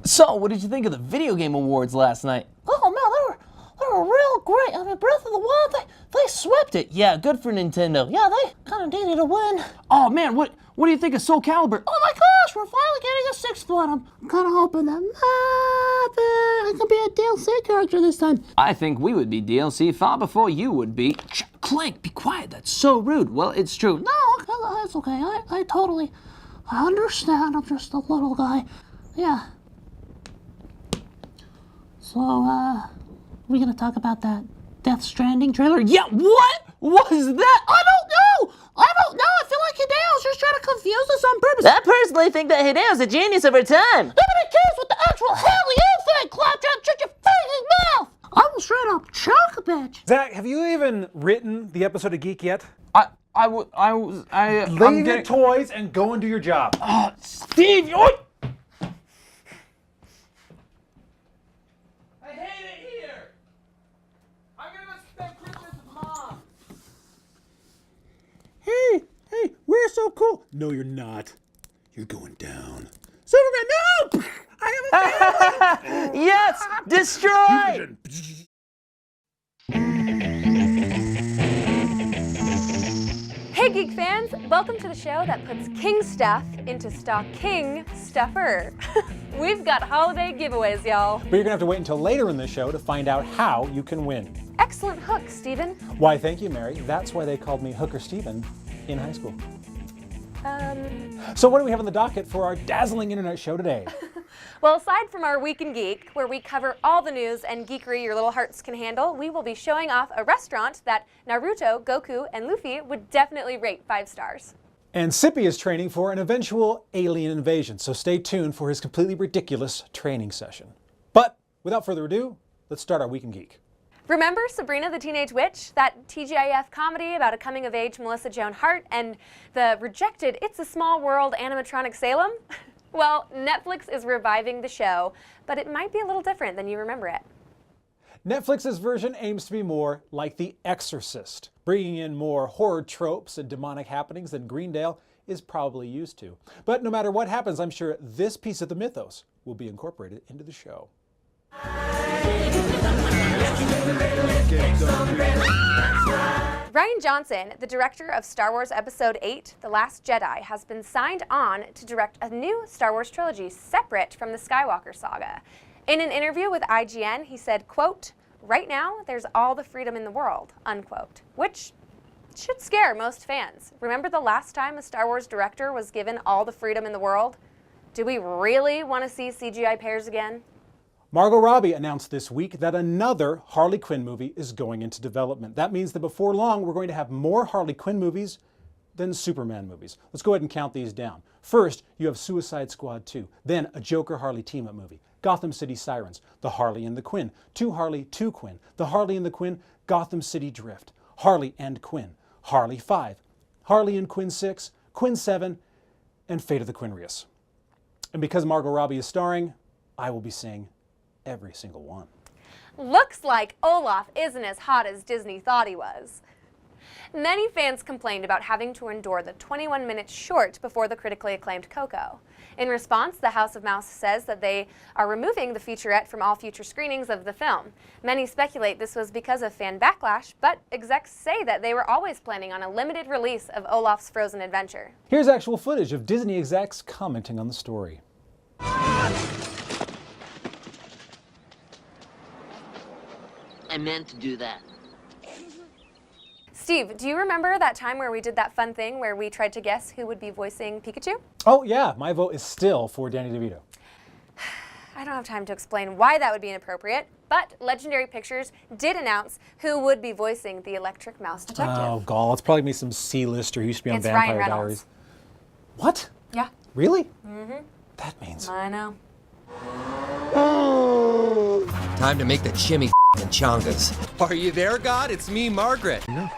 So, what did you think of the video game awards last night? Oh man, they were real great. I mean, Breath of the Wild, they swept it. Yeah, good for Nintendo. Yeah, they kind of needed a win. Oh man, what do you think of Soul Calibur? Oh my gosh, we're finally getting a sixth one. I'm kind of hoping that I can be a DLC character this time. I think we would be DLC far before you would be. Clank, be quiet. That's so rude. Well, it's true. No, that's okay. I understand. I'm just a little guy. Yeah. So, we gonna talk about that Death Stranding trailer? Yeah, what was that? I don't know. I feel like Hideo's just trying to confuse us on purpose. I personally think that Hideo's a genius of her time. Nobody cares what the actual hell you think, Claptrap. Shut your fucking mouth. I will straight up choke a bitch. Zach, have you even written the episode of Geek yet? Leave your toys and go and do your job. Steve, Hey, we're so cool. No, you're not. You're going down. Superman, no! I have a family! yes, destroy! Hey Geek fans, welcome to the show that puts king stuff into stocking stuffer. We've got holiday giveaways, y'all. But you're gonna have to wait until later in the show to find out how you can win. Excellent hook, Steven. Why, thank you, Mary. That's why they called me Hooker Steven in high school. So what do we have on the docket for our dazzling internet show today? Well, aside from our Week in Geek, where we cover all the news and geekery your little hearts can handle, we will be showing off a restaurant that Naruto, Goku, and Luffy would definitely rate 5 stars. And Cippy is training for an eventual alien invasion, so stay tuned for his completely ridiculous training session. But without further ado, let's start our Week in Geek. Remember Sabrina the Teenage Witch, that TGIF comedy about a coming-of-age Melissa Joan Hart and the rejected It's a Small World animatronic Salem? Well, Netflix is reviving the show, but it might be a little different than you remember it. Netflix's version aims to be more like The Exorcist, bringing in more horror tropes and demonic happenings than Greendale is probably used to. But no matter what happens, I'm sure this piece of the mythos will be incorporated into the show. Rian Johnson, the director of Star Wars Episode 8, The Last Jedi, has been signed on to direct a new Star Wars trilogy separate from the Skywalker saga. In an interview with IGN, he said, quote, "Right now, there's all the freedom in the world," unquote, which should scare most fans. Remember the last time a Star Wars director was given all the freedom in the world? Do we really want to see CGI pairs again? Margot Robbie announced this week that another Harley Quinn movie is going into development. That means that before long, we're going to have more Harley Quinn movies than Superman movies. Let's go ahead and count these down. First, you have Suicide Squad 2, then a Joker Harley team-up movie, Gotham City Sirens, The Harley and the Quinn, 2 Harley, 2 Quinn, The Harley and the Quinn, Gotham City Drift, Harley and Quinn, Harley 5, Harley and Quinn 6, Quinn 7, and Fate of the Quinrius. And because Margot Robbie is starring, I will be saying every single one. Looks like Olaf isn't as hot as Disney thought he was. Many fans complained about having to endure the 21-minute short before the critically acclaimed Coco. In response, the House of Mouse says that they are removing the featurette from all future screenings of the film. Many speculate this was because of fan backlash, but execs say that they were always planning on a limited release of Olaf's Frozen adventure. Here's actual footage of Disney execs commenting on the story. I meant to do that. Steve, do you remember that time where we did that fun thing where we tried to guess who would be voicing Pikachu? Oh yeah, my vote is still for Danny DeVito. I don't have time to explain why that would be inappropriate, but Legendary Pictures did announce who would be voicing the Electric Mouse Detective. Oh, gall. It's probably going to be some C-lister who used to be on It's Vampire Ryan Reynolds. Diaries. What? Yeah. Really? Mm-hmm. That means... I know. Time to make the chimmy and chongas. Are you there, God? It's me, Margaret. No.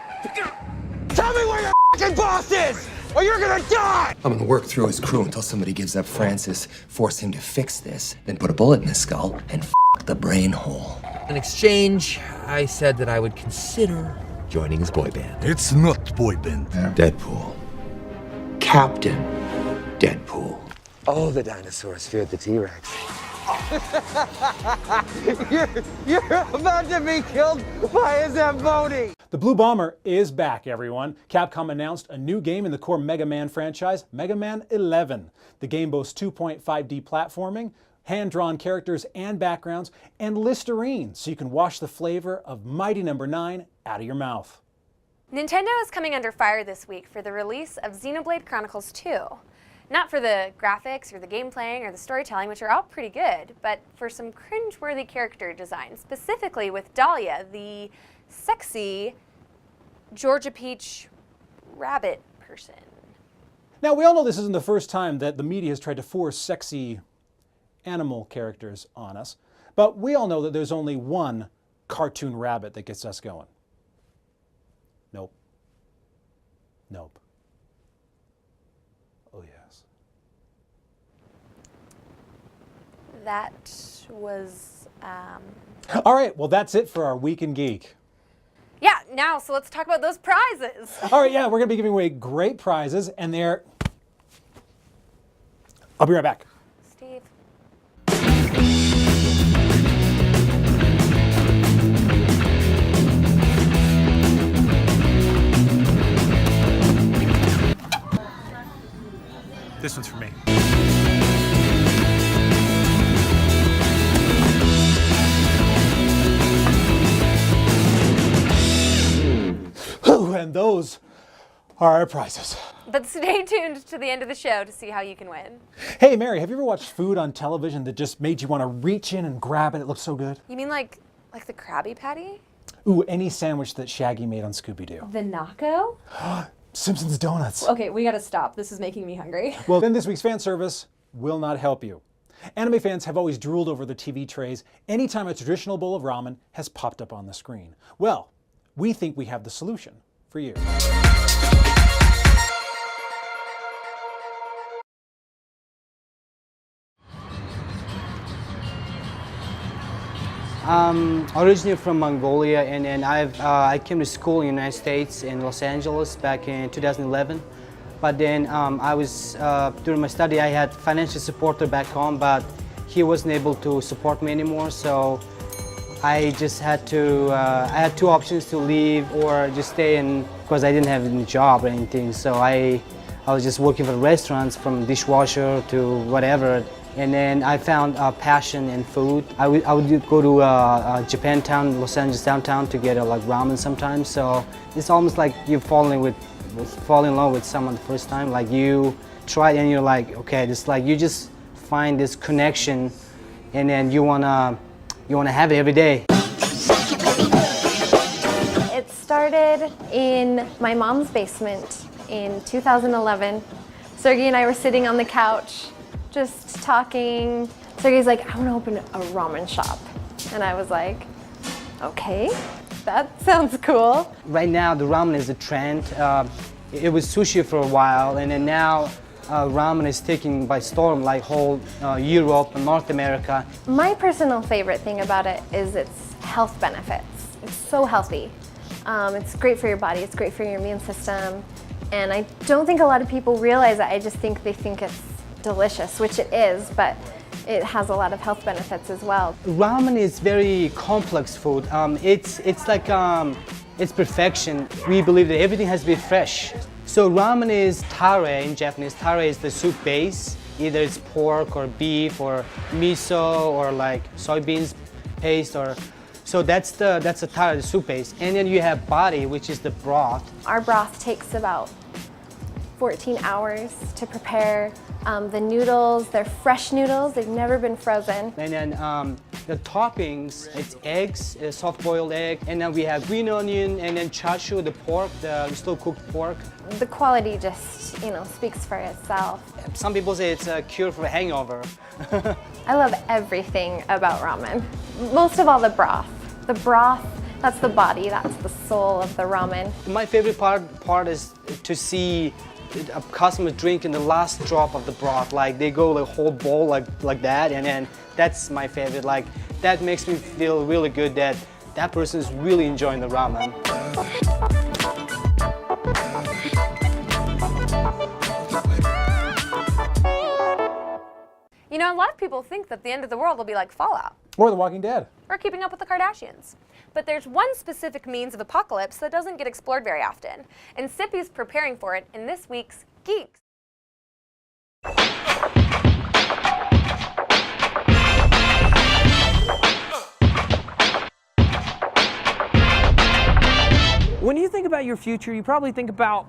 Tell me where your f***ing boss is, or you're gonna die! I'm gonna work through his crew until somebody gives up Francis, force him to fix this, then put a bullet in his skull and f*** the brain hole. In exchange, I said that I would consider joining his boy band. It's not boy band. Deadpool. Captain Deadpool. Oh, the dinosaurs feared the T-Rex. You're about to be killed by a Zamboni! The Blue Bomber is back, everyone. Capcom announced a new game in the core Mega Man franchise, Mega Man 11. The game boasts 2.5D platforming, hand-drawn characters and backgrounds, and Listerine, so you can wash the flavor of Mighty No. 9 out of your mouth. Nintendo is coming under fire this week for the release of Xenoblade Chronicles 2. Not for the graphics or the gameplay or the storytelling, which are all pretty good, but for some cringe-worthy character design, specifically with Dahlia, the sexy Georgia Peach rabbit person. Now, we all know this isn't the first time that the media has tried to force sexy animal characters on us, but we all know that there's only one cartoon rabbit that gets us going. Nope. Nope. Oh, yes. That was, All right, well, that's it for our Week in Geek. Yeah, now, so let's talk about those prizes. All right, yeah, we're going to be giving away great prizes, and they're... I'll be right back. Steve. This one's for me. And those are our prizes. But stay tuned to the end of the show to see how you can win. Hey, Mary, have you ever watched food on television that just made you want to reach in and grab it? It looks so good. You mean like the Krabby Patty? Ooh, any sandwich that Shaggy made on Scooby-Doo. The Naco? Simpsons Donuts. Okay, we gotta stop. This is making me hungry. Well, then this week's fan service will not help you. Anime fans have always drooled over the TV trays anytime a traditional bowl of ramen has popped up on the screen. Well, we think we have the solution for you. Originally from Mongolia, and I came to school in the United States in Los Angeles back in 2011. But then during my study, I had financial supporter back home, but he wasn't able to support me anymore. So I just had to, I had two options: to leave or just stay in, because I didn't have any job or anything. So I was just working for restaurants, from dishwasher to whatever. And then I found a passion in food. I would go to Japantown, Los Angeles downtown, to get like ramen sometimes. So it's almost like you fall in love with someone the first time. Like you try it and you're like, okay, this, like, you just find this connection, and then you wanna have it every day. It started in my mom's basement in 2011. Sergey and I were sitting on the couch, just talking. Sergey's like, I want to open a ramen shop. And I was like, okay, that sounds cool. Right now, the ramen is a trend. It was sushi for a while, and then now ramen is taking by storm, like whole Europe and North America. My personal favorite thing about it is its health benefits. It's so healthy. It's great for your body, it's great for your immune system. And I don't think a lot of people realize that. I just think they think it's delicious, which it is, but it has a lot of health benefits as well. Ramen is very complex food. It's like it's perfection. We believe that everything has to be fresh. So ramen is tare in Japanese. Tare is the soup base. Either it's pork or beef or miso or like soybeans paste, or so that's the tare, the soup base. And then you have bari, which is the broth. Our broth takes about 14 hours to prepare. The noodles, they're fresh noodles, they've never been frozen. And then the toppings, it's eggs, a soft-boiled egg, and then we have green onion, and then chashu, the pork, the slow-cooked pork. The quality just, speaks for itself. Some people say it's a cure for a hangover. I love everything about ramen. Most of all, the broth. The broth, that's the body, that's the soul of the ramen. My favorite part is to see a customer drinking the last drop of the broth. Like they go like whole bowl like that, and then that's my favorite. Like that makes me feel really good that that person is really enjoying the ramen. know, a lot of people think that the end of the world will be like Fallout. Or The Walking Dead. Or Keeping Up with the Kardashians. But there's one specific means of apocalypse that doesn't get explored very often, and Cippy's preparing for it in this week's Geeks. When you think about your future, you probably think about,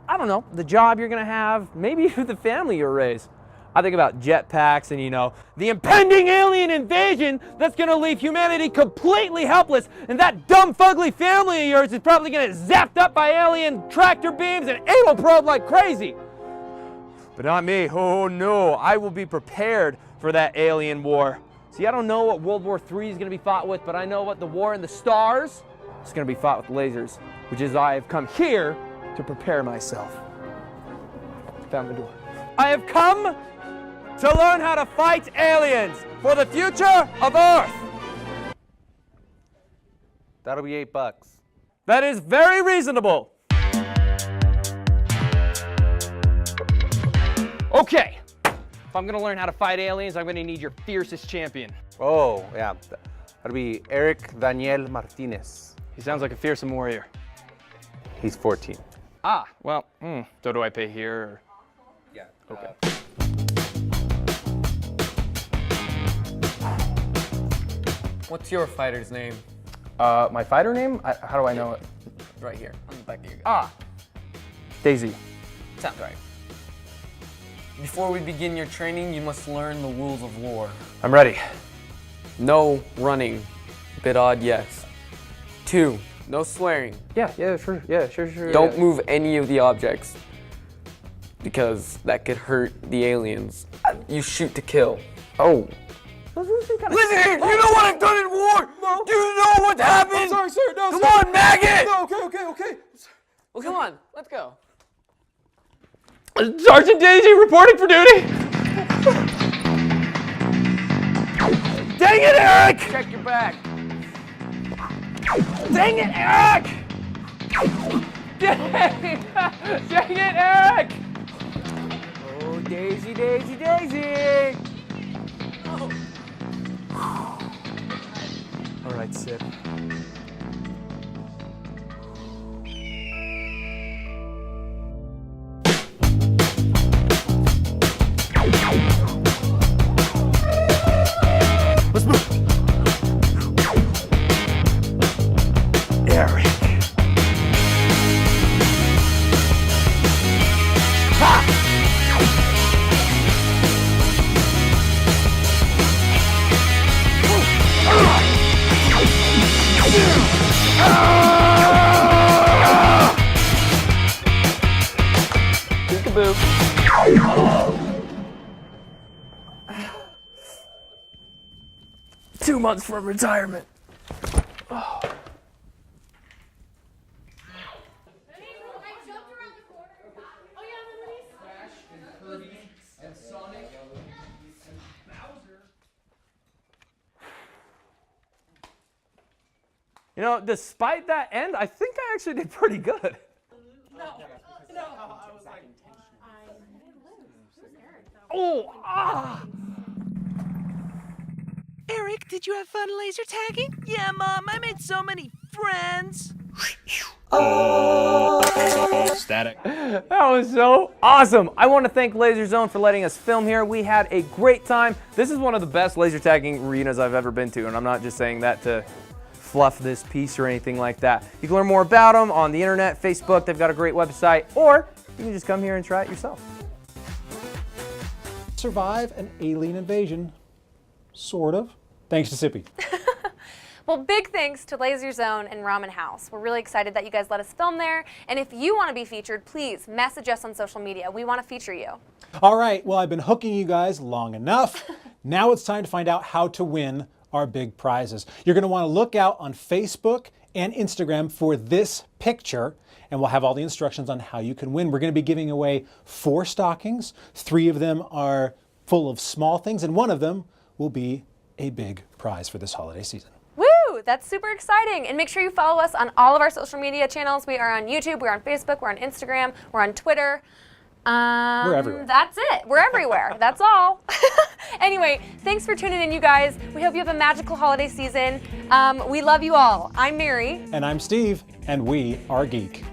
I don't know, the job you're gonna have, maybe the family you'll raise. I think about jetpacks and, you know, the impending alien invasion that's gonna leave humanity completely helpless, and that dumb fugly family of yours is probably gonna get zapped up by alien tractor beams and anal probe like crazy. But not me. Oh no, I will be prepared for that alien war. See, I don't know what World War III is gonna be fought with, but I know what the war in the stars is gonna be fought with lasers, which is why I've come here to prepare myself. Found the door. I have come to learn how to fight aliens for the future of Earth. That'll be $8. That is very reasonable. Okay, if I'm gonna learn how to fight aliens, I'm gonna need your fiercest champion. Oh, yeah. That'll be Eric Daniel Martinez. He sounds like a fearsome warrior. He's 14. Ah, well, so do I pay here? Or? Yeah. Okay. What's your fighter's name? My fighter name? How do I know it? Right here, on the back of your gun. Ah, Daisy. Sounds right. Before we begin your training, you must learn the rules of war. I'm ready. No running. Bit odd, yes. 2, no swearing. Yeah, sure. Don't move any of the objects, because that could hurt the aliens. You shoot to kill. Oh. Listen here, you know what I've done in war? No. Do you know what's happened? I'm sorry, sir. No, Come sir. on, maggot! No, okay. Well, come on, let's go. Sergeant Daisy reporting for duty. Dang it, Eric! Check your back. Dang it, Eric! Dang it, Eric! Oh, Daisy. All right, Cip. Let's move. Eric. Peekaboo. 2 months from retirement. You know, despite that end, I think I actually did pretty good. Oh, ah! Eric, did you have fun laser tagging? Yeah, Mom, I made so many friends. Static. That was so awesome. I want to thank Laser Zone for letting us film here. We had a great time. This is one of the best laser tagging arenas I've ever been to, and I'm not just saying that to fluff this piece or anything like that. You can learn more about them on the internet, Facebook. They've got a great website, or you can just come here and try it yourself. Survive an alien invasion. Sort of. Thanks to Cippy. Well, big thanks to Laser Zone and Ramen House. We're really excited that you guys let us film there. And if you want to be featured, please message us on social media. We want to feature you. All right, well, I've been hooking you guys long enough. Now it's time to find out how to win our big prizes. You're going to want to look out on Facebook and Instagram for this picture, and we'll have all the instructions on how you can win. We're going to be giving away 4 stockings. 3 of them are full of small things, and one of them will be a big prize for this holiday season. Woo! That's super exciting. And make sure you follow us on all of our social media channels. We are on YouTube, we're on Facebook, we're on Instagram, we're on Twitter. We're everywhere. That's it. We're everywhere. That's all. Anyway, thanks for tuning in, you guys. We hope you have a magical holiday season. We love you all. I'm Mary. And I'm Steve, and we are Geek.